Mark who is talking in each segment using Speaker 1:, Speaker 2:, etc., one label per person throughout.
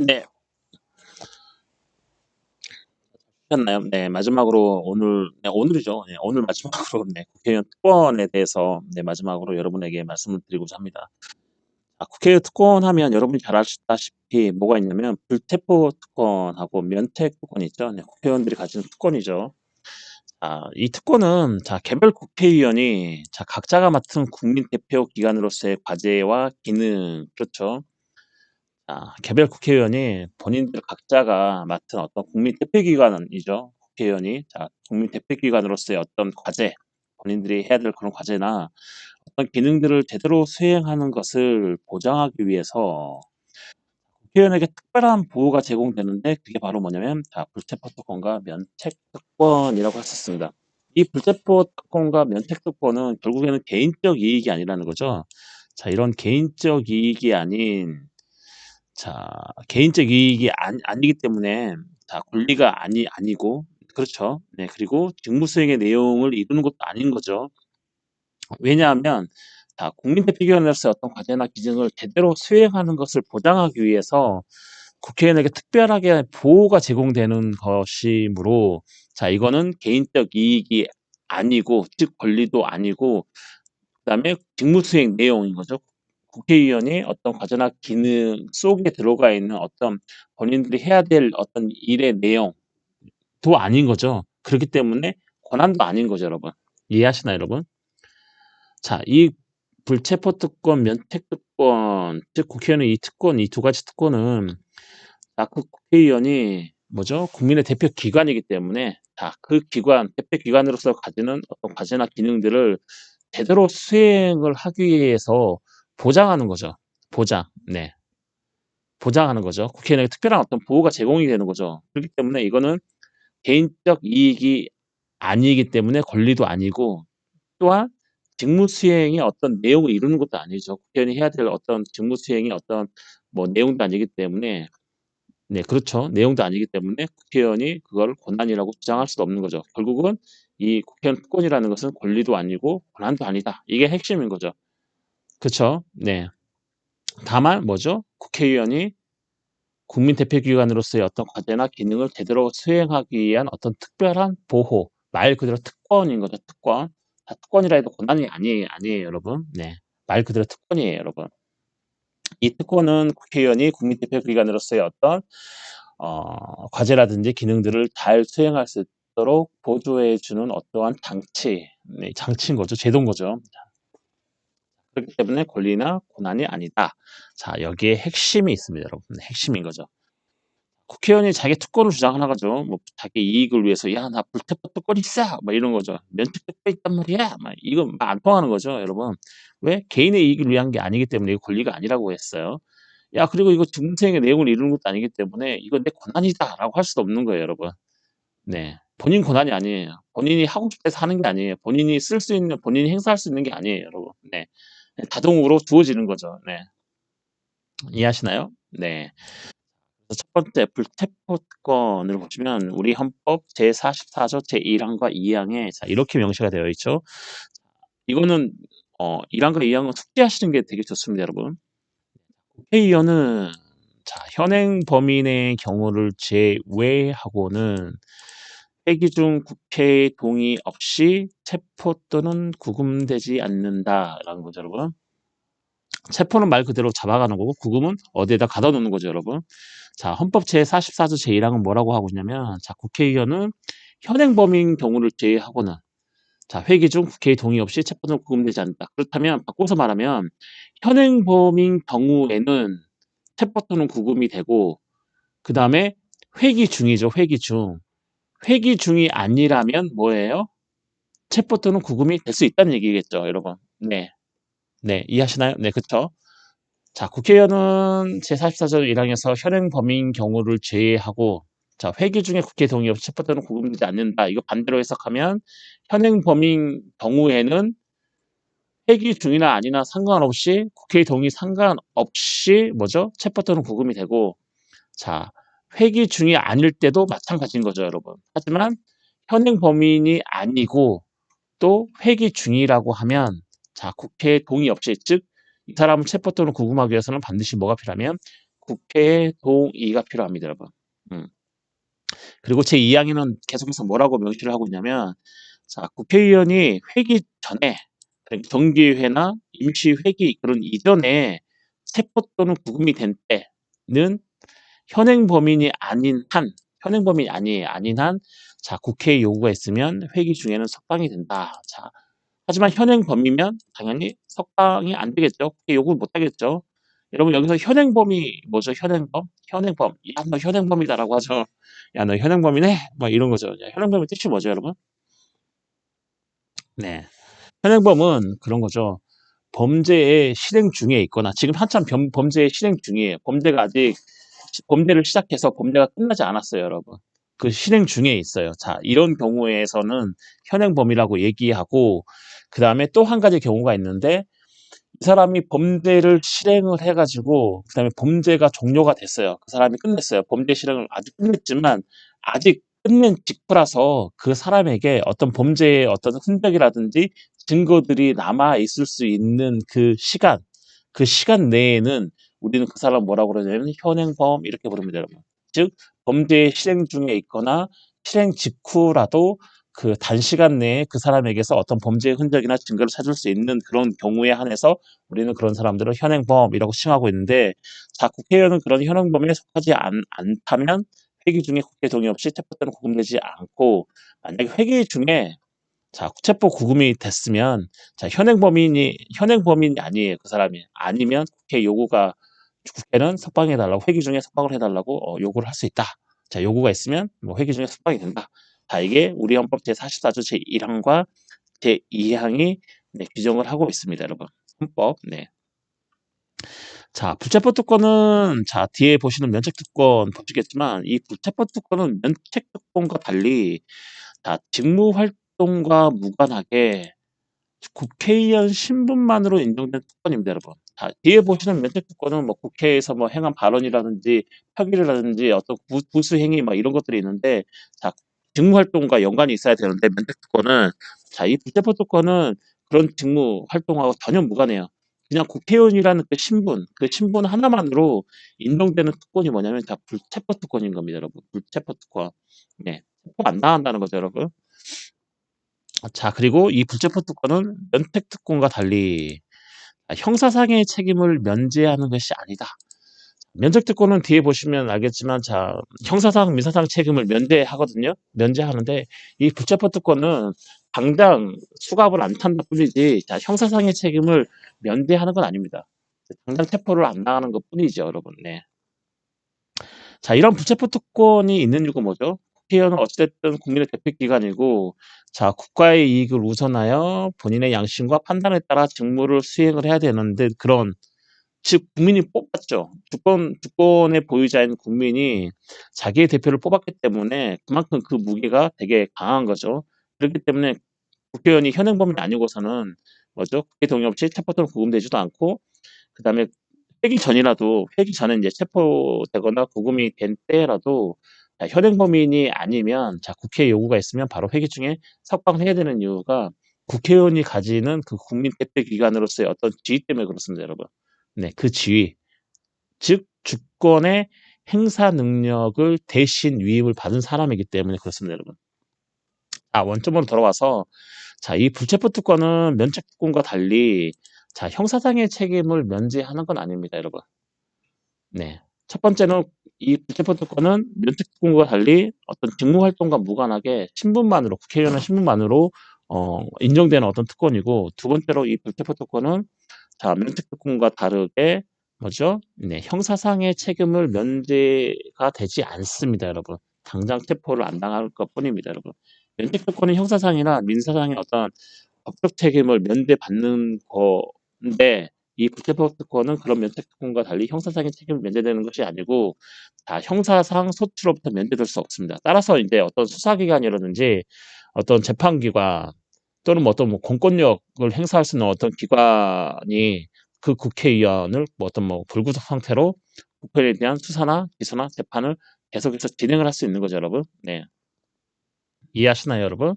Speaker 1: 네, 하셨나요? 네, 마지막으로 오늘이죠. 네, 오늘 마지막으로 국회의원 특권에 대해서 마지막으로 여러분에게 말씀을 드리고자 합니다. 국회의원 특권 하면 여러분이 잘 아시다시피 뭐가 있냐면 불체포 특권하고 면책 특권이 있죠. 국회의원들이 가지는 특권이죠. 이 특권은 개별 국회의원이 각자가 맡은 국민 대표 기관으로서의 과제와 기능, 그렇죠. 개별 국회의원이 본인들 각자가 맡은 어떤 국민 대표기관이죠. 국회의원이 국민 대표기관으로서의 어떤 과제, 본인들이 해야 될 그런 과제나 어떤 기능들을 제대로 수행하는 것을 보장하기 위해서 국회의원에게 특별한 보호가 제공되는데 그게 바로 뭐냐면 불체포 특권과 면책 특권이라고 했었습니다. 이 불체포 특권과 면책 특권은 결국에는 개인적 이익이 아니라는 거죠. 이런 개인적 이익이 아닌 개인적 이익이 아니기 때문에 권리가 아니고, 그렇죠. 네, 그리고 직무 수행의 내용을 이루는 것도 아닌 거죠. 왜냐하면 국민 대표기관으로서의 어떤 과제나 기능을 제대로 수행하는 것을 보장하기 위해서 국회의원에게 특별하게 보호가 제공되는 것이므로 이거는 개인적 이익이 아니고, 즉 권리도 아니고, 그다음에 직무 수행 내용인 거죠. 국회의원이 어떤 과제나 기능 속에 들어가 있는 어떤 본인들이 해야 될 어떤 일의 내용도 아닌 거죠. 그렇기 때문에 권한도 아닌 거죠, 여러분. 이해하시나요, 여러분? 이 불체포 특권, 면책 특권, 즉 국회의원의 이 특권, 이 두 가지 특권은 그 국회의원이 뭐죠? 국민의 대표 기관이기 때문에 그 기관, 대표 기관으로서 가지는 어떤 과제나 기능들을 제대로 수행을 하기 위해서 보장하는 거죠. 보장. 네. 보장하는 거죠. 국회의원에게 특별한 어떤 보호가 제공이 되는 거죠. 그렇기 때문에 이거는 개인적 이익이 아니기 때문에 권리도 아니고, 또한 직무 수행의 어떤 내용을 이루는 것도 아니죠. 국회의원이 해야 될 어떤 직무 수행의 어떤 내용도 아니기 때문에, 네, 그렇죠. 내용도 아니기 때문에 국회의원이 그걸 권한이라고 주장할 수도 없는 거죠. 결국은 이 국회의원 특권이라는 것은 권리도 아니고 권한도 아니다. 이게 핵심인 거죠. 그렇죠. 네. 다만 뭐죠? 국회의원이 국민 대표기관으로서의 어떤 과제나 기능을 제대로 수행하기 위한 어떤 특별한 보호, 말 그대로 특권인 거죠. 특권. 특권이라 해도 권한이 아니에요, 여러분. 네. 말 그대로 특권이에요, 여러분. 이 특권은 국회의원이 국민 대표기관으로서의 어떤 과제라든지 기능들을 잘 수행할 수 있도록 보조해 주는 어떠한 장치, 장치인 거죠. 제도인 거죠. 그렇기 때문에 권리나 권한이 아니다. 여기에 핵심이 있습니다, 여러분. 핵심인 거죠. 국회의원이 자기 특권을 주장하는 거죠. 자기 이익을 위해서 나 불체포 특권 있어, 이런 거죠. 면책 특권 있단 말이야, 이거 안 통하는 거죠, 여러분. 왜? 개인의 이익을 위한 게 아니기 때문에 이거 권리가 아니라고 했어요. 그리고 이거 증생의 내용을 이루는 것도 아니기 때문에 이건 내 권한이다라고 할 수도 없는 거예요, 여러분. 네, 본인 권한이 아니에요. 본인이 하고 싶을 때 하는 게 아니에요. 본인이 쓸 수 있는, 본인이 행사할 수 있는 게 아니에요, 여러분. 네, 자동으로 주어지는 거죠. 네, 이해하시나요? 네. 첫 번째 불체포 특권을 보시면 우리 헌법 제44조 제1항과 2항에 이렇게 명시가 되어 있죠. 이거는 1항과 2항은 숙지하시는 게 되게 좋습니다, 여러분. 국회의원은 현행 범인의 경우를 제외하고는 회기 중 국회의 동의 없이 체포 또는 구금되지 않는다라는 거죠, 여러분. 체포는 말 그대로 잡아가는 거고 구금은 어디에다 가둬 놓는 거죠, 여러분. 헌법 제44조 제1항은 뭐라고 하고 있냐면 국회의원은 현행 범인 경우를 제외하고는 회기 중 국회의 동의 없이 체포 또는 구금되지 않는다. 그렇다면 바꿔서 말하면 현행 범인 경우에는 체포 또는 구금이 되고, 그 다음에 회기 중이죠. 회기 중. 회기 중이 아니라면 뭐예요? 체포 또는 구금이 될 수 있다는 얘기겠죠, 여러분. 네. 네, 이해하시나요? 네, 그쵸. 국회의원은 제44조 1항에서 현행 범인 경우를 제외하고, 회기 중에 국회 동의 없이 체포 또는 구금되지 않는다. 이거 반대로 해석하면 현행 범인 경우에는 회기 중이나 아니나 상관없이 국회 동의 상관없이 뭐죠? 체포 또는 구금이 되고, 회기 중이 아닐 때도 마찬가지인 거죠, 여러분. 하지만 현행 범인이 아니고 또 회기 중이라고 하면 국회 동의 없이, 즉 이 사람을 체포 또는 구금하기 위해서는 반드시 뭐가 필요하면 국회의 동의가 필요합니다, 여러분. 그리고 제2항에는 계속해서 뭐라고 명시를 하고 있냐면, 자, 국회의원이 회기 전에, 그러니까 정기회나 임시회기 그런 이전에 체포 또는 구금이 된 때는 현행 범인이 아닌 한, 자, 국회의 요구가 있으면 회기 중에는 석방이 된다. 자, 하지만 현행 범이면 당연히 석방이 안 되겠죠. 국회 요구를 못 하겠죠. 여러분, 여기서 현행범이 뭐죠? 현행범? 현행범. 야, 너 현행범이다라고 하죠. 야, 너 현행범이네? 막 이런 거죠. 야, 현행범의 뜻이 뭐죠, 여러분? 네. 현행범은 그런 거죠. 범죄의 실행 중에 있거나 지금 한참 범죄의 실행 중이에요. 범죄를 시작해서 범죄가 끝나지 않았어요, 여러분. 그 실행 중에 있어요. 자, 이런 경우에서는 현행범이라고 얘기하고, 그 다음에 또 한 가지 경우가 있는데, 이 사람이 범죄를 실행을 해가지고, 그 다음에 범죄가 종료가 됐어요. 그 사람이 끝냈어요. 범죄 실행을 아직 끝냈지만, 아직 끝낸 직후라서 그 사람에게 어떤 범죄의 어떤 흔적이라든지 증거들이 남아 있을 수 있는 그 시간 내에는 우리는 그 사람 뭐라고 그러냐면 현행범 이렇게 부릅니다, 여러분. 즉, 범죄 실행 중에 있거나 실행 직후라도 그 단시간 내에 그 사람에게서 어떤 범죄의 흔적이나 증거를 찾을 수 있는 그런 경우에 한해서 우리는 그런 사람들을 현행범이라고 칭하고 있는데, 자, 국회의원은 그런 현행범에 속하지 않다면 회기 중에 국회 동의 없이 체포 또는 구금되지 않고, 만약에 회기 중에 자, 체포 구금이 됐으면, 자, 현행범인이 아니에요. 그 사람이. 아니면 국회는 석방해달라고, 회기 중에 석방을 해달라고 요구를 할 수 있다. 자, 요구가 있으면 뭐 회기 중에 석방이 된다. 자, 이게 우리 헌법 제44조 제1항과 제2항이 네, 규정을 하고 있습니다, 여러분. 헌법. 네. 자, 불체포 특권은 자, 뒤에 보시는 면책 특권 보시겠지만 이 불체포 특권은 면책 특권과 달리 자, 직무 활동과 무관하게 국회의원 신분만으로 인정된 특권입니다, 여러분. 자, 뒤에 보시는 면책 특권은 뭐 국회에서 뭐 행한 발언이라든지 표기라든지 어떤 부수 행위 막 이런 것들이 있는데, 자, 직무 활동과 연관이 있어야 되는데 면책 특권은 자, 이 불체포 특권은 그런 직무 활동하고 전혀 무관해요. 그냥 국회의원이라는 그 신분 하나만으로 인정되는 특권이 뭐냐면 자, 불체포 특권인 겁니다, 여러분. 불체포 특권. 네. 체포 안 당한다는 거죠, 여러분. 자, 그리고 이 불체포 특권은 면책 특권과 달리 형사상의 책임을 면제하는 것이 아니다. 면책 특권은 뒤에 보시면 알겠지만 자, 형사상, 민사상 책임을 면제하거든요. 면제하는데 이 불체포 특권은 당장 수갑을 안 탄다 뿐이지 자, 형사상의 책임을 면제하는 건 아닙니다. 당장 체포를 안 당하는 것 뿐이죠, 여러분. 네. 자, 이런 불체포 특권이 있는 이유가 뭐죠? 국회의원은 어찌됐든 국민의 대표기관이고, 자, 국가의 이익을 우선하여 본인의 양심과 판단에 따라 직무를 수행을 해야 되는데, 즉, 국민이 뽑았죠. 주권의 보유자인 국민이 자기의 대표를 뽑았기 때문에 그만큼 그 무게가 되게 강한 거죠. 그렇기 때문에 국회의원이 현행범이 아니고서는 뭐죠? 국회 동의 없이 체포 또는 구금되지도 않고, 그 다음에 회기 전에 이제 체포되거나 구금이 된 때라도 자, 현행범인이 아니면 자, 국회 요구가 있으면 바로 회기 중에 석방해야 되는 이유가 국회의원이 가지는 그 국민 대표 기관으로서의 어떤 지위 때문에 그렇습니다, 여러분. 네, 그 지위, 즉 주권의 행사 능력을 대신 위임을 받은 사람이기 때문에 그렇습니다, 여러분. 원점으로 돌아와서 자, 이 불체포 특권은 면책 특권과 달리 자, 형사상의 책임을 면제하는 건 아닙니다, 여러분. 네. 첫 번째는 이 불체포 특권은 면책 특권과 달리 어떤 직무 활동과 무관하게 국회의원의 신분만으로 인정되는 어떤 특권이고, 두 번째로 이 불체포 특권은 자, 면책 특권과 다르게 뭐죠? 네, 형사상의 책임을 면제가 되지 않습니다, 여러분. 당장 체포를 안 당할 것뿐입니다, 여러분. 면책 특권은 형사상이나 민사상의 어떤 법적 책임을 면제받는 건데, 이 불체포 특권은 그런 면책 특권과 달리 형사상의 책임을 면제되는 것이 아니고 다 형사상 소추로부터 면제될 수 없습니다. 따라서 이제 어떤 수사기관이라든지 어떤 재판기관 또는 뭐 어떤 공권력을 행사할 수 있는 어떤 기관이 그 국회의원을 어떤 불구속 상태로 국회에 대한 수사나 기소나 재판을 계속해서 진행을 할 수 있는 거죠, 여러분. 네. 이해하시나요, 여러분?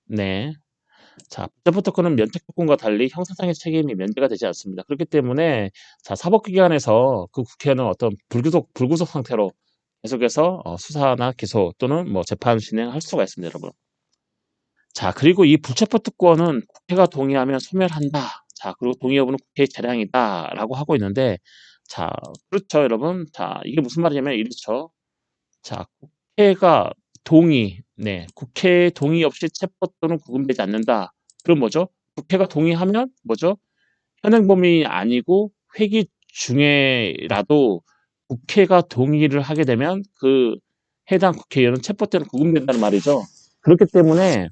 Speaker 1: 네. 자, 불체포특권은 면책특권과 달리 형사상의 책임이 면제가 되지 않습니다. 그렇기 때문에 자, 사법기관에서 그 국회의원은 어떤 불구속 상태로 계속해서 수사나 기소 또는 뭐 재판 진행할 수가 있습니다, 여러분. 자, 그리고 이 불체포특권은 국회가 동의하면 소멸한다. 자, 그리고 동의 여부는 국회의 재량이다라고 하고 있는데, 자, 그렇죠, 여러분. 자, 이게 무슨 말이냐면 이렇죠. 자, 국회가 국회 동의 없이 체포 또는 구금되지 않는다. 그럼 뭐죠? 국회가 동의하면 뭐죠? 현행범이 아니고 회기 중에라도 국회가 동의를 하게 되면 그 해당 국회의원은 체포 또는 구금된다는 말이죠. 그렇기 때문에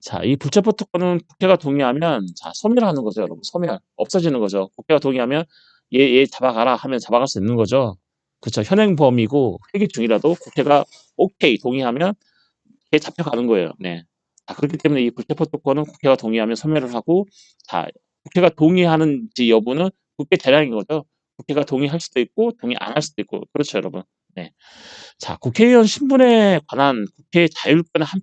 Speaker 1: 자, 이 불체포 특권은 국회가 동의하면 자, 소멸하는 거죠, 여러분. 소멸. 없어지는 거죠. 국회가 동의하면 얘 잡아가라 하면 잡아갈 수 있는 거죠. 그렇죠. 현행 범위고 회기 중이라도 국회가 오케이 동의하면 걔 잡혀가는 거예요. 네. 자, 그렇기 때문에 이 불체포 특권은 국회가 동의하면 소멸을 하고 자, 국회가 동의하는지 여부는 국회 재량인 거죠. 국회가 동의할 수도 있고 동의 안 할 수도 있고 그렇죠, 여러분. 네. 자, 국회의원 신분에 관한 국회의 자율권의 한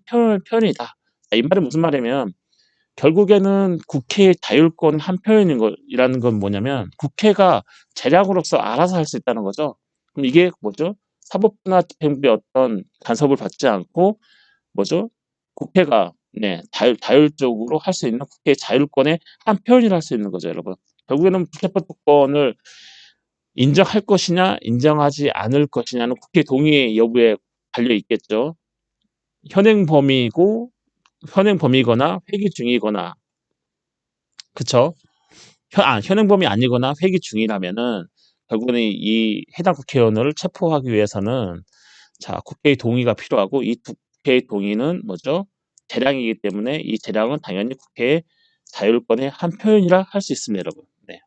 Speaker 1: 표현이다. 자, 이 말은 무슨 말이냐면 결국에는 국회의 자율권 한 표현인 거라는 건 뭐냐면 국회가 재량으로서 알아서 할 수 있다는 거죠. 그럼 이게 뭐죠? 사법부나 집행부의 어떤 간섭을 받지 않고 뭐죠? 국회가 자율적으로 할 수 있는 국회의 자율권의 한 표현이라 할 수 있는 거죠, 여러분. 결국에는 불체포특권을 인정할 것이냐, 인정하지 않을 것이냐는 국회 동의 여부에 달려 있겠죠. 현행 범위거나 회기 중이거나, 그쵸? 현행 범위 아니거나 회기 중이라면은 결국에는 이 해당 국회의원을 체포하기 위해서는 자, 국회의 동의가 필요하고 이 국회의 동의는 뭐죠? 재량이기 때문에 이 재량은 당연히 국회의 자율권의 한 표현이라 할 수 있습니다, 여러분. 네.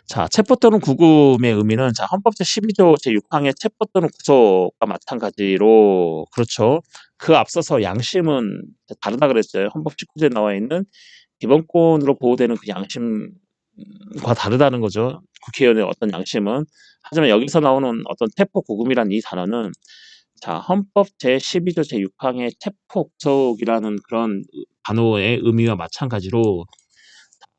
Speaker 1: 자, 체포 또는 구금의 의미는 자, 헌법 제12조 제6항의 체포 또는 구속과 마찬가지로 그렇죠. 그 앞서서 양심은 다르다 그랬어요. 헌법 19조에 나와 있는 기본권으로 보호되는 그 양심과 다르다는 거죠. 국회의원의 어떤 양심은. 하지만 여기서 나오는 어떤 체포 구금이란 이 단어는 자, 헌법 제12조 제6항의 체포 구속이라는 그런 단어의 의미와 마찬가지로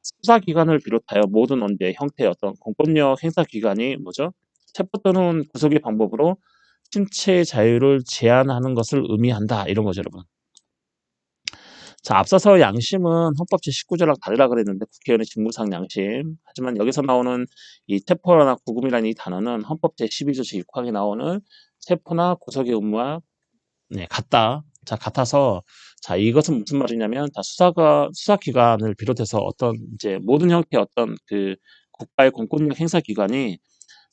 Speaker 1: 수사기관을 비롯하여 모든 언제 형태의 어떤 공권력 행사기관이 뭐죠? 체포 또는 구속의 방법으로 신체 자유를 제한하는 것을 의미한다. 이런 거죠, 여러분. 자, 앞서서 양심은 헌법 제19조랑 다르라 그랬는데 국회의원의 직무상 양심. 하지만 여기서 나오는 이 체포나 구금이라는 이 단어는 헌법 제12조 제6항에 나오는 체포나 구속의 의무와 같다. 자, 같아서 자, 이것은 무슨 말이냐면 자, 수사기관을 비롯해서 어떤 이제 모든 형태의 어떤 그 국가의 공권력 행사 기관이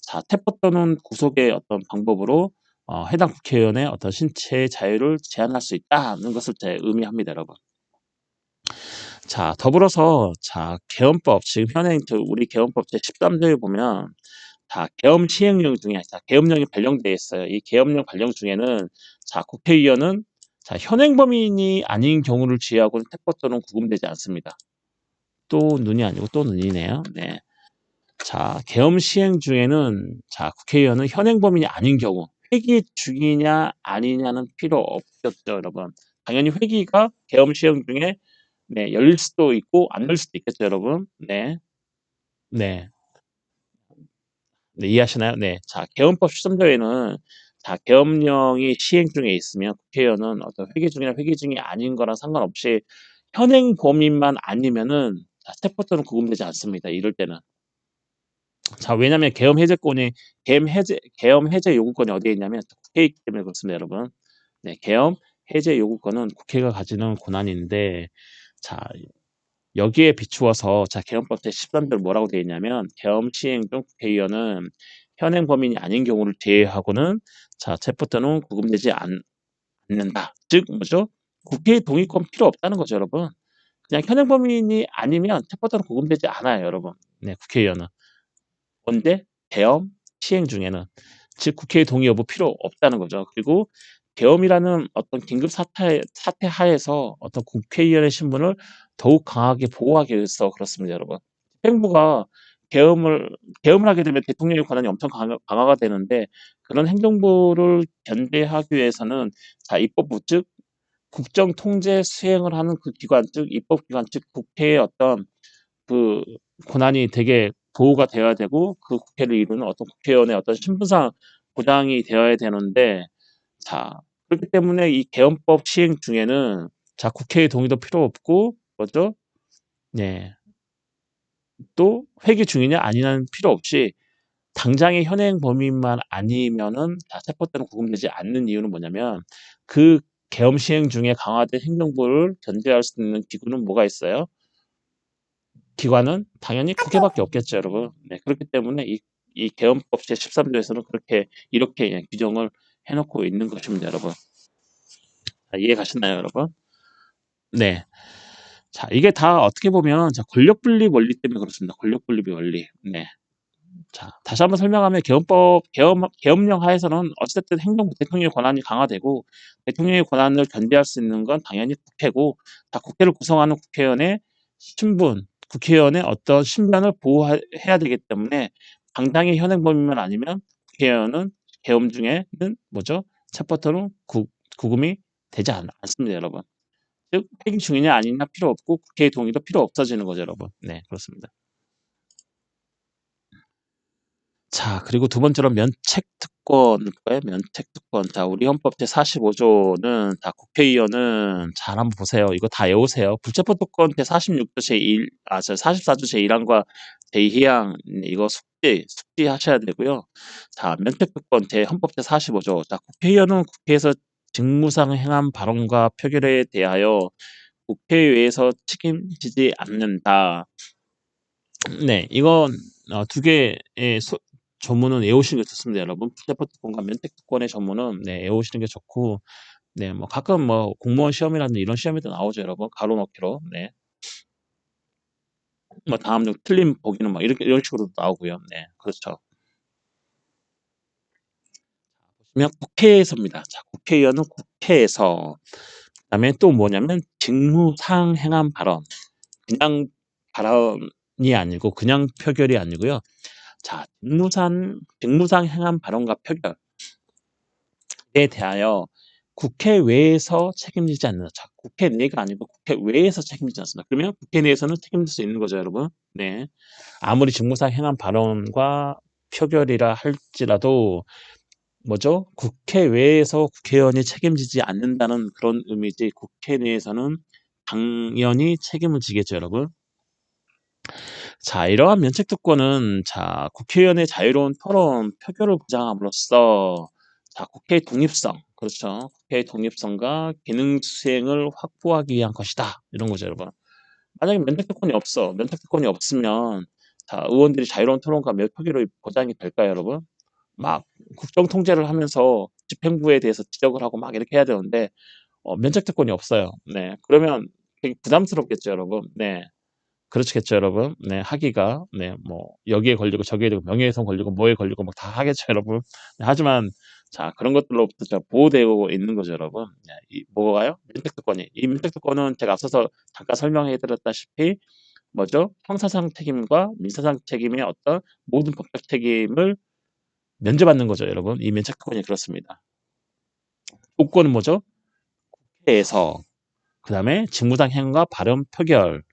Speaker 1: 자, 체포 또는 구속의 어떤 방법으로 해당 국회의원의 어떤 신체의 자유를 제한할 수 있다는 것을 의미합니다, 여러분. 자, 더불어서 자, 계엄법 지금 현행 우리 계엄법 제13조에 보면 자, 계엄 시행령 중에 자, 계엄령이 발령돼 있어요. 이 계엄령 발령 중에는 자, 국회의원은 자, 현행 범인이 아닌 경우를 제외하고는 체포 또는 구금되지 않습니다. 또 눈이 아니고 또 눈이네요. 네. 자, 계엄 시행 중에는 자, 국회의원은 현행 범인이 아닌 경우 회기 중이냐 아니냐는 필요 없겠죠, 여러분. 당연히 회기가 계엄 시행 중에 열릴 수도 있고 안 열릴 수도 있겠죠, 여러분. 네. 네. 네, 이해하시나요? 네. 자, 계엄법 13조에는 자, 계엄령이 시행 중에 있으면 국회의원은 어떤 회기 중이나 회기 중이 아닌 거랑 상관없이 현행 범인만 아니면은 자, 체포 또는 구금되지 않습니다. 이럴 때는. 자, 왜냐면 계엄 해제 요구권이 어디에 있냐면 국회에 있기 때문에 그렇습니다, 여러분. 네, 계엄 해제 요구권은 국회가 가지는 권한인데 자, 여기에 비추어서 자, 계엄법 제13조를 뭐라고 되어 있냐면 계엄 시행 중 국회의원은 현행 범인이 아닌 경우를 제외하고는 자, 체포 또는 구금되지 않는다. 즉 뭐죠? 국회의 동의권 필요 없다는 거죠, 여러분. 그냥 현행 범인이 아니면 체포 또는 구금되지 않아요, 여러분. 네, 국회의원은. 언제? 계엄 시행 중에는. 즉 국회의 동의 여부 필요 없다는 거죠. 그리고 계엄이라는 어떤 긴급 사태 하에서 어떤 국회의원의 신분을 더욱 강하게 보호하기 위해서 그렇습니다, 여러분. 행부가 계엄을 하게 되면 대통령의 권한이 엄청 강화가 되는데 그런 행정부를 견제하기 위해서는 자, 입법부 즉 국정 통제 수행을 하는 그 기관, 즉 입법기관, 즉 국회의 어떤 그 권한이 되게 보호가 되어야 되고 그 국회를 이루는 어떤 국회의원의 어떤 신분상 보장이 되어야 되는데 자 그렇기 때문에 이 개헌법 시행 중에는 자 국회의 동의도 필요 없고 뭐죠? 네. 또 회기 중이냐 아니냐는 필요 없이 당장의 현행 범위만 아니면은 다 체포되는 구금되지 않는 이유는 뭐냐면 그 계엄 시행 중에 강화된 행정부를 견제할 수 있는 기구는 뭐가 있어요? 기관은 당연히 국회밖에 없겠죠, 여러분. 네, 그렇기 때문에 이 계엄법 제13조에서는 그렇게 이렇게 그냥 규정을 해놓고 있는 것입니다, 여러분. 자, 이해 가시나요, 여러분? 네. 자, 이게 다 어떻게 보면 자, 권력분립 원리 때문에 그렇습니다. 권력분립의 원리. 네. 자, 다시 한번 설명하면 계엄령 하에서는 어찌됐든 행정부 대통령의 권한이 강화되고 대통령의 권한을 견제할 수 있는 건 당연히 국회고 다 국회를 구성하는 국회의원의 신분, 국회의원의 어떤 신변을 보호해야 되기 때문에 당장의 현행 범위만 아니면 국회의원은 계엄 중에는 뭐죠? 체포토는 구금이 되지 않습니다, 여러분. 즉 회기 중이냐 아니냐 필요 없고 국회의 동의도 필요 없어지는 거죠, 여러분. 네, 그렇습니다. 자, 그리고 두 번째로 면책특권일까요? 면책특권. 자, 우리 헌법 제45조는 다 국회의원은 잘 한번 보세요. 이거 다 외우세요. 불체포특권 제46조 제1, 저 44조 제1항과 제2항 이거 숙지하셔야 되고요. 자, 면책특권 헌법 제45조. 자, 국회의원은 국회에서 직무상 행한 발언과 표결에 대하여 국회의회에서 책임지지 않는다. 네, 이건 두 개의 전문은 외우시는 게 좋습니다, 여러분. 불체포특권과 면책특권의 전문은 네, 외우시는 게 좋고, 네, 뭐 가끔 뭐 공무원 시험이라든지 이런 시험에도 나오죠, 여러분. 가로넣기로. 네, 뭐 다음 중 틀린 보기는 뭐 이렇게 이런 식으로 나오고요. 네, 그렇죠. 보시면 국회에서입니다. 자, 국회의원은 국회에서. 그다음에 또 뭐냐면 직무상 행한 발언. 그냥 발언이 아니고 그냥 표결이 아니고요. 자, 직무상 행한 발언과 표결에 대하여 국회 외에서 책임지지 않는다. 자, 국회 내가 아니고 국회 외에서 책임지지 않습니다. 그러면 국회 내에서는 책임질 수 있는 거죠, 여러분. 네. 아무리 직무상 행한 발언과 표결이라 할지라도 뭐죠? 국회 외에서 국회의원이 책임지지 않는다는 그런 의미지 국회 내에서는 당연히 책임을 지겠죠, 여러분. 자, 이러한 면책특권은 자, 국회의원의 자유로운 토론, 표결을 보장함으로써 자, 국회의 독립성, 그렇죠. 국회의 독립성과 기능 수행을 확보하기 위한 것이다. 이런 거죠, 여러분. 만약에 면책특권이 없어. 면책특권이 없으면 자, 의원들이 자유로운 토론과 표결이 보장이 될까요, 여러분? 막 국정 통제를 하면서 집행부에 대해서 지적을 하고 막 이렇게 해야 되는데 면책특권이 없어요. 네. 그러면 되게 부담스럽겠죠, 여러분. 네. 그렇겠죠, 여러분. 네, 하기가, 네, 뭐, 여기에 걸리고 저기에 걸리고 명예훼손 걸리고 뭐에 걸리고 막 다 하겠죠, 여러분. 네, 하지만, 자, 그런 것들로부터 자, 보호되고 있는 거죠, 여러분. 네, 뭐가요? 민택특권이. 이 민택특권은 제가 앞서서 잠깐 설명해 드렸다시피, 뭐죠? 형사상 책임과 민사상 책임의 어떤 모든 법적 책임을 면제받는 거죠, 여러분. 이 민책특권이 그렇습니다. 조건은 뭐죠? 국회에서, 그 다음에 직무상 행위과 발언 표결,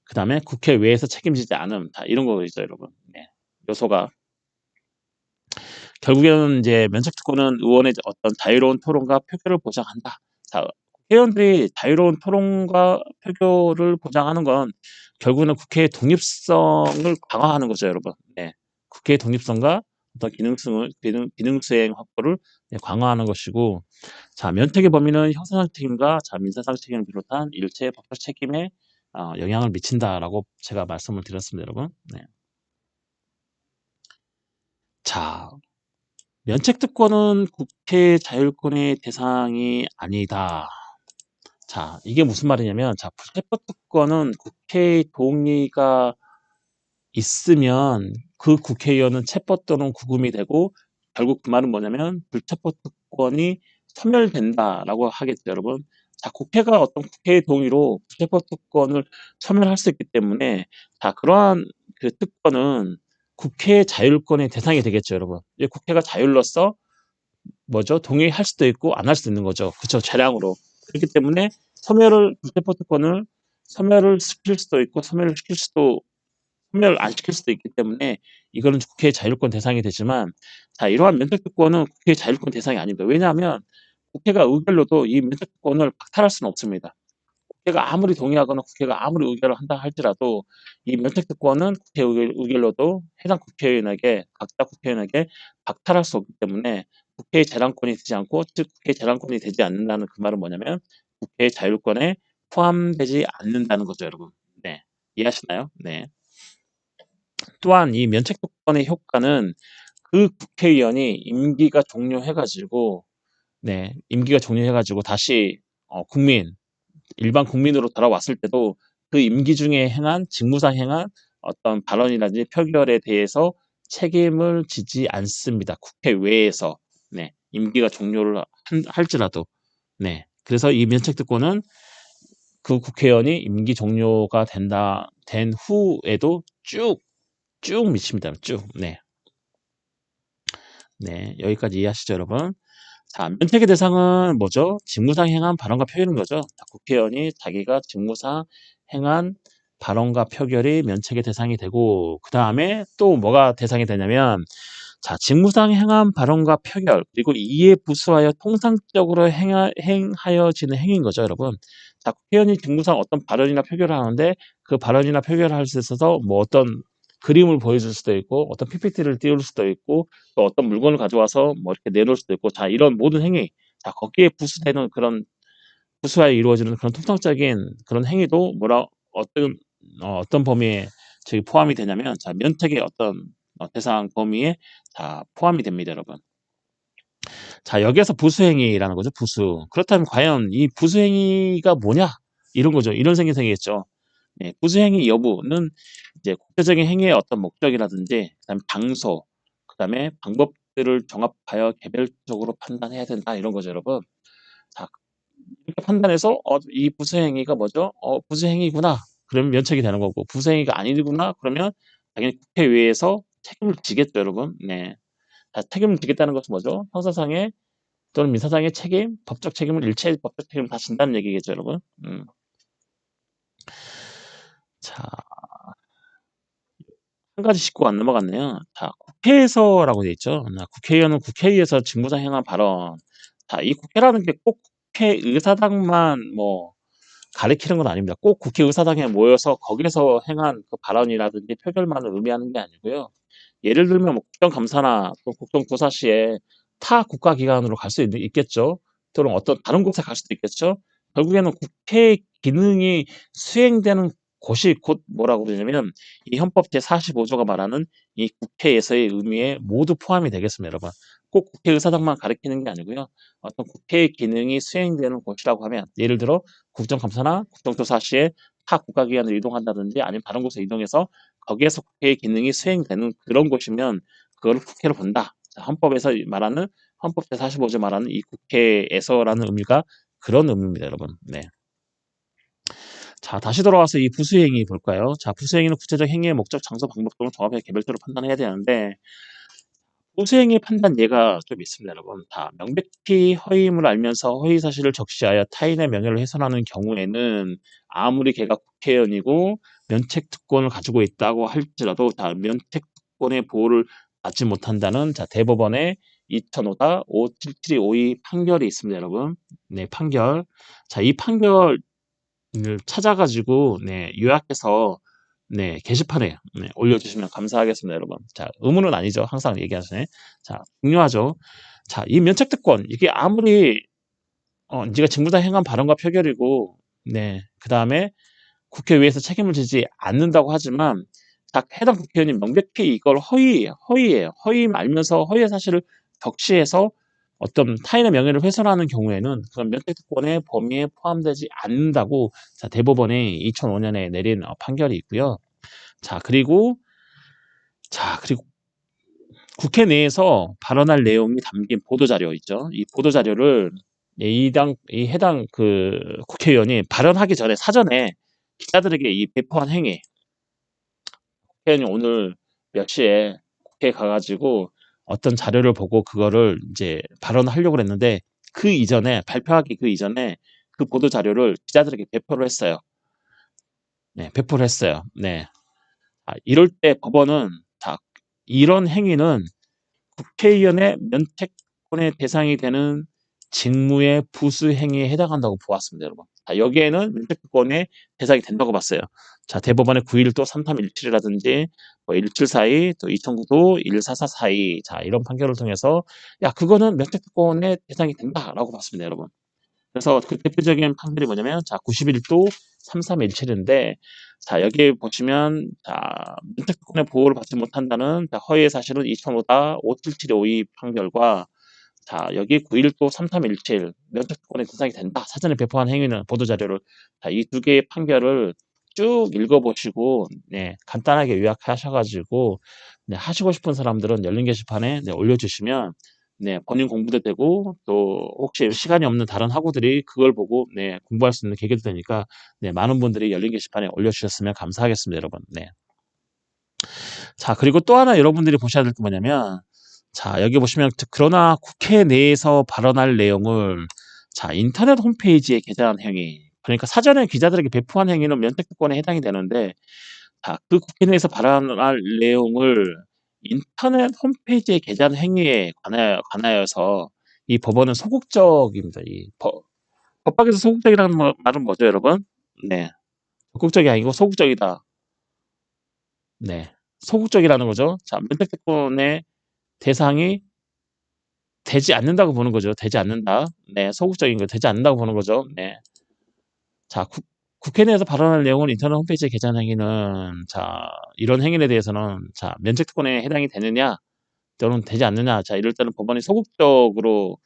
Speaker 1: 그 다음에 국회 외에서 책임지지 않음, 다 이런 거죠, 여러분. 네. 요소가. 결국에는 이제 면책특권은 의원의 어떤 자유로운 토론과 표결을 보장한다. 자, 국회의원들이 자유로운 토론과 표결을 보장하는 건 결국은 국회의 독립성을 강화하는 거죠, 여러분. 네. 국회의 독립성과 어떤 기능 수행 확보를 네, 강화하는 것이고, 자, 면책의 범위는 형사상 책임과 자, 민사상 책임을 비롯한 일체의 법적 책임에 영향을 미친다라고 제가 말씀을 드렸습니다, 여러분. 네. 자, 면책특권은 국회 자율권의 대상이 아니다. 자, 이게 무슨 말이냐면, 자, 불체포특권은 국회의 동의가 있으면 그 국회의원은 체포 또는 구금이 되고 결국 그 말은 뭐냐면 불체포특권이 소멸된다라고 하겠죠, 여러분. 자, 국회가 어떤 국회의 동의로 불체포특권을 소멸할 수 있기 때문에 자, 그러한 그 특권은 국회의 자율권의 대상이 되겠죠, 여러분. 이제 국회가 자율로서 뭐죠? 동의할 수도 있고 안 할 수도 있는 거죠. 그렇죠? 재량으로. 그렇기 때문에 불체포특권을 소멸을 시킬 수도 있고 소멸을 안 시킬 수도 있기 때문에 이거는 국회의 자율권 대상이 되지만, 자, 이러한 면책특권은 국회의 자율권 대상이 아닙니다. 왜냐하면 국회가 의결로도 이 면책특권을 박탈할 수는 없습니다. 국회가 아무리 동의하거나 국회가 아무리 의결을 한다 할지라도 이 면책특권은 국회 의결로도 해당 각자 국회의원에게 박탈할 수 없기 때문에 국회의 재량권이 되지 않고, 즉 국회의 재량권이 되지 않는다는 그 말은 뭐냐면 국회의 자율권에 포함되지 않는다는 거죠, 여러분. 네, 이해하시나요? 네. 또한 이 면책특권의 효과는 그 국회의원이 임기가 종료해가지고 다시 일반 국민으로 돌아왔을 때도 그 임기 중에 직무상 행한 어떤 발언이라든지 표결에 대해서 책임을 지지 않습니다. 국회외에서. 네, 임기가 종료를 할지라도. 네, 그래서 이 면책특권은 그 국회의원이 임기 종료가 된 후에도 쭉 미칩니다. 쭉. 네. 네, 여기까지 이해하시죠, 여러분? 자, 면책의 대상은 뭐죠? 직무상 행한 발언과 표결인 거죠. 국회의원이 자기가 직무상 행한 발언과 표결이 면책의 대상이 되고, 그 다음에 또 뭐가 대상이 되냐면, 자, 직무상 행한 발언과 표결, 그리고 이에 부수하여 통상적으로 행하여지는 행위인 거죠, 여러분. 자, 국회의원이 직무상 어떤 발언이나 표결을 하는데, 그 발언이나 표결을 할 수 있어서 뭐 어떤 그림을 보여줄 수도 있고, 어떤 PPT를 띄울 수도 있고, 또 어떤 물건을 가져와서 뭐 이렇게 내놓을 수도 있고, 자, 이런 모든 행위, 자, 거기에 부수하여 이루어지는 그런 통상적인 그런 행위도 어떤 범위에 저기 포함이 되냐면, 자, 면책의 어떤 대상 범위에 자, 포함이 됩니다, 여러분. 자, 여기에서 부수행위라는 거죠, 부수. 그렇다면 과연 이 부수행위가 뭐냐? 이런 거죠. 이런 생기겠죠. 네, 부수행위 여부는 이제 국제적인 행위의 어떤 목적이라든지, 그다음에 장소, 그다음에 방법들을 종합하여 개별적으로 판단해야 된다, 이런 거죠, 여러분. 자, 이렇게 판단해서 이 부수행위가 뭐죠? 부수행위구나. 그러면 면책이 되는 거고, 부수행위가 아니구나. 그러면 당연히 국회의회에서 책임을 지겠죠, 여러분. 네. 자, 책임을 지겠다는 것은 뭐죠? 형사상의 또는 민사상의 책임, 법적 책임을 법적 책임을 다 진다는 얘기겠죠, 여러분. 자, 한 가지 짚고 안 넘어갔네요. 자, 국회에서라고 돼 있죠. 국회의원은 국회에서 직무상 행한 발언. 자, 이 국회라는 게 꼭 국회의사당만 가리키는 건 아닙니다. 꼭 국회의사당에 모여서 거기서 행한 그 발언이라든지 표결만을 의미하는 게 아니고요. 예를 들면 국정감사나 또 국정조사 시에 타 국가기관으로 갈 수 있겠죠. 또는 어떤 다른 곳에 갈 수도 있겠죠. 결국에는 국회 기능이 수행되는 곳이 곧 뭐라고 그러냐면 이 헌법 제45조가 말하는 이 국회에서의 의미에 모두 포함이 되겠습니다, 여러분. 꼭 국회의사당만 가리키는 게 아니고요. 어떤 국회의 기능이 수행되는 곳이라고 하면 예를 들어 국정감사나 국정조사 시에 타 국가기관으로 이동한다든지 아니면 다른 곳에 이동해서 거기에서 국회의 기능이 수행되는 그런 곳이면 그거를 국회로 본다. 자, 헌법 제45조 말하는 이 국회에서라는 의미가 그런 의미입니다, 여러분. 네. 자, 다시 돌아와서 이 부수행위 볼까요? 자, 부수행위는 구체적 행위의 목적, 장소, 방법 등을 종합해 개별적으로 판단해야 되는데, 부수행위 판단 예가 좀 있습니다, 여러분. 다 명백히 허위임을 알면서 허위 사실을 적시하여 타인의 명예를 훼손하는 경우에는 아무리 걔가 국회의원이고 면책특권을 가지고 있다고 할지라도 다 면책특권의 보호를 받지 못한다는 자, 대법원의 2005-57752 판결이 있습니다, 여러분. 네, 판결. 자, 이 판결을 찾아가지고 요약해서 게시판에 올려주시면 감사하겠습니다, 여러분. 자, 의무는 아니죠. 항상 얘기하시네. 자, 중요하죠. 자, 이 면책특권, 이게 아무리, 네가 직무상 행한 발언과 표결이고, 그 다음에 국회의회에서 책임을 지지 않는다고 하지만, 자, 해당 국회의원이 명백히 이걸 허위예요. 허위임 알면서 허위의 사실을 적시해서 어떤 타인의 명예를 훼손하는 경우에는 그런 면책특권의 범위에 포함되지 않는다고 자, 대법원이 2005년에 내린 판결이 있고요. 자, 그리고 국회 내에서 발언할 내용이 담긴 보도자료 있죠. 이 보도자료를 이 해당 그 국회의원이 발언하기 전에 사전에 기자들에게 이 배포한 행위, 국회의원이 오늘 몇 시에 국회에 가가지고 어떤 자료를 보고 그거를 이제 발언하려고 했는데 발표하기 그 이전에 그 보도 자료를 기자들에게 배포를 했어요. 네, 배포를 했어요. 네. 이럴 때 법원은 이런 행위는 국회의원의 면책권의 대상이 되는 직무의 부수 행위에 해당한다고 보았습니다, 여러분. 여기에는 면책권의 대상이 된다고 봤어요. 대법원의 9.1도 3317이라든지 뭐 174이 또 2009도 1444이 이런 판결을 통해서 그거는 면책권의 대상이 된다라고 봤습니다, 여러분. 그래서 그 대표적인 판결이 뭐냐면 91도 3317인데 여기 보시면 면책권의 보호를 받지 못한다는 허위의 사실은 2005다 57752 판결과 여기 91도 3317 면책권의 대상이 된다. 사전에 배포한 행위는 보도자료를 이 두 개의 판결을 쭉 읽어보시고 간단하게 요약하셔가지고 하시고 싶은 사람들은 열린 게시판에 올려주시면 본인 공부도 되고 또 혹시 시간이 없는 다른 학우들이 그걸 보고 공부할 수 있는 계기도 되니까 많은 분들이 열린 게시판에 올려주셨으면 감사하겠습니다, 여러분. 그리고 또 하나 여러분들이 보셔야 될 게 뭐냐면 여기 보시면 그러나 국회 내에서 발언할 내용을 인터넷 홈페이지에 게재한 행위, 그러니까 사전에 기자들에게 배포한 행위는 면책특권에 해당이 되는데 그 국회 내에서 발언할 내용을 인터넷 홈페이지에 게재한 행위에 관하여서 이 법원은 소극적입니다. 법학에서 소극적이라는 말은 뭐죠, 여러분? 네, 적극적이 아니고 소극적이다. 네, 소극적이라는 거죠. 면책특권의 대상이 되지 않는다고 보는 거죠. 되지 않는다. 네, 소극적인 거 되지 않는다고 보는 거죠. 네. 국회 내에서 발언할 내용을 인터넷 홈페이지에 게재한 행위는 이런 행위에 대해서는 면책특권에 해당이 되느냐 또는 되지 않느냐 이럴 때는 법원이 소극적으로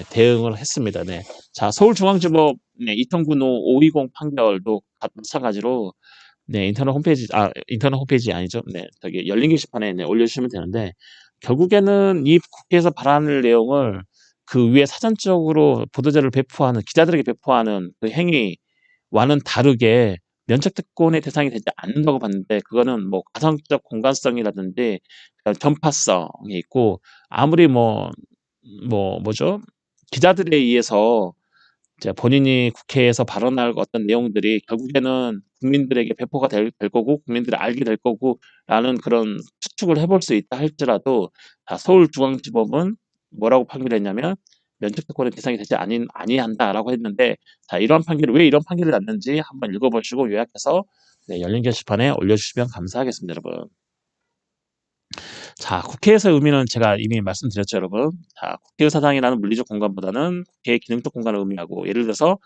Speaker 1: 대응을 했습니다. 서울중앙지법 2009노 520 판결도 마찬가지로 인터넷 홈페이지 아니죠. 저기 열린 게시판에 올려주시면 되는데 결국에는 이 국회에서 발언할 내용을 그 위에 사전적으로 보도자료를 배포하는 기자들에게 배포하는 그 행위와는 다르게 면책특권의 대상이 되지 않는다고 봤는데 그거는 뭐 가상적 공간성이라든지 전파성이 있고 아무리 뭐죠? 기자들에 의해서 본인이 국회에서 발언할 어떤 내용들이 결국에는 국민들에게 배포가 될 거고 국민들이 알게 될 거고라는 그런 추측을 해볼 수 있다 할지라도 서울중앙지법은 뭐라고 판결했냐면 면책특권의 대상이 되지 아니한다라고 했는데 이러한 판결이 왜 이런 판결이 났는지 한번 읽어보시고 요약해서 열린 게시판에 올려주시면 감사하겠습니다, 여러분. 국회에서의 의미는 제가 이미 말씀드렸죠, 여러분. 국회의사당이라는 물리적 공간보다는 국회의 기능적 공간을 의미하고 예를 들어서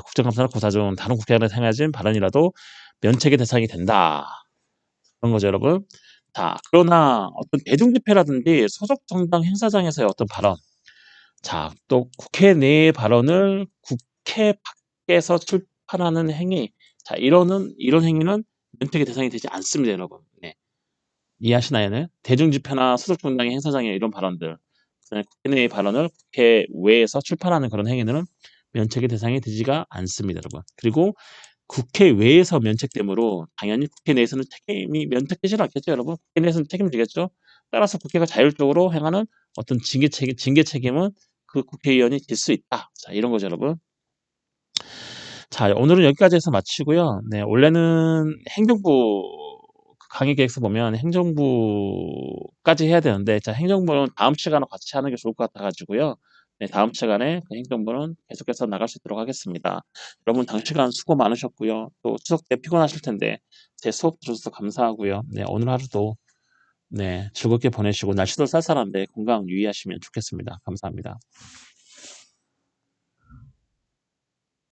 Speaker 1: 국정감사나 고사 중 다른 국회의원에 행해진 발언이라도 면책의 대상이 된다. 그런 거죠, 여러분. 그러나 어떤 대중집회라든지 소속 정당 행사장에서의 어떤 발언, 또 국회 내의 발언을 국회 밖에서 출판하는 행위, 이런 행위는 면책의 대상이 되지 않습니다, 여러분. 이해하시나요? 대중집회나 소속정당의 행사장의 이런 발언들, 국회 내의 발언을 국회 외에서 출판하는 그런 행위는 면책의 대상이 되지가 않습니다, 여러분. 그리고 국회 외에서 면책되므로 당연히 국회 내에서는 책임이 면책되지 않겠죠, 여러분. 국회 내에서는 책임지겠죠. 따라서 국회가 자율적으로 행하는 어떤 징계 책임은 그 국회의원이 질 수 있다. 이런 거죠, 여러분. 오늘은 여기까지 해서 마치고요. 원래는 행정부 강의 계획서 보면 행정부까지 해야 되는데 행정부는 다음 시간에 같이 하는 게 좋을 것 같아가지고요. 다음 시간에 그 행정부는 계속해서 나갈 수 있도록 하겠습니다. 여러분 장시간 수고 많으셨고요. 또 추석 때 피곤하실 텐데 제 수업 들어주셔서 감사하고요. 오늘 하루도 즐겁게 보내시고 날씨도 쌀쌀한데 건강 유의하시면 좋겠습니다. 감사합니다.